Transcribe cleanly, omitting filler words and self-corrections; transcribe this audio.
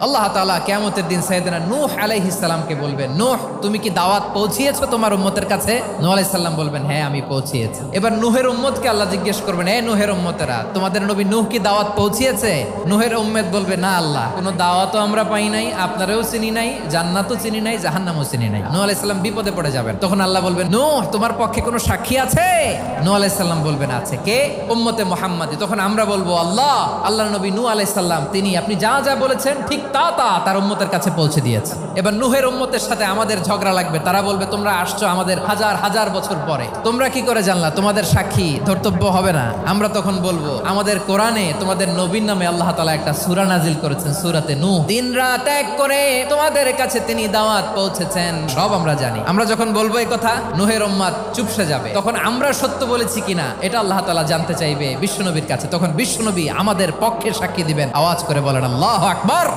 আল্লাহ তাআলা কিয়ামতের দিন সাইয়েদনা নূহ আলাইহিস সালামকে বলবেন, নূহ তুমি কি দাওয়াত পৌঁছিয়েছো তোমার উম্মতের কাছে? নূহ আলাইহিস সালাম বলবেন, হ্যাঁ আমি পৌঁছিয়েছি। এবার নূহের উম্মতকে আল্লাহ জিজ্ঞেস করবেন, হে নূহের উম্মতেরা, তোমাদের নবী নূহ কি দাওয়াত পৌঁছিয়েছে? নূহের উম্মত বলবে, না আল্লাহ, কোনো দাওয়াতও আমরা পাই নাই, আপনারাও চিনি নাই, জান্নাতও চিনি নাই, জাহান্নামও চিনি নাই। নূহ আলাইহিস সালাম বিপদে পড়ে যাবেন। তখন আল্লাহ বলবেন, নূহ তোমার পক্ষে কোনো সাক্ষী আছে? নূহ আলাইহিস সালাম বলবেন, আছে। কে? উম্মতে মুহাম্মাদি। তখন আমরা বলবো, আল্লাহর নবী নূহ আলাইহিস সালাম তিনি আপনি যা যা বলেছেন ঠিক তা তার উম্মতের কাছে পৌঁছে দিয়েছে। এবার নূহের উম্মতের সাথে আমাদের ঝগড়া লাগবে। তারা বলবে, তোমরা আসছো আমাদের হাজার হাজার বছর পরে, তোমরা কি করে জানলা? তোমাদের সাক্ষী ধর্তব্য হবে না? আমরা তখন বলবো, আমাদের কোরআনে তোমাদের নবীর নামে আল্লাহ তাআলা একটা সূরা নাজিল করেছেন, সূরাতে নূহ। দিন রাত এক করে তোমাদের কাছে তিনি দাওয়াত পৌঁছেছেন, সব আমরা জানি। আমরা যখন বলবো এই কথা, নূহের উম্মত চুপসে যাবে। তখন আমরা সত্য বলেছি কিনা এটা আল্লাহ তাআলা জানতে চাইবে বিশ্বনবীর কাছে। তখন বিশ্বনবী আমাদের পক্ষে সাক্ষী দিবেন। আওয়াজ করে বলেন আল্লাহু আকবার।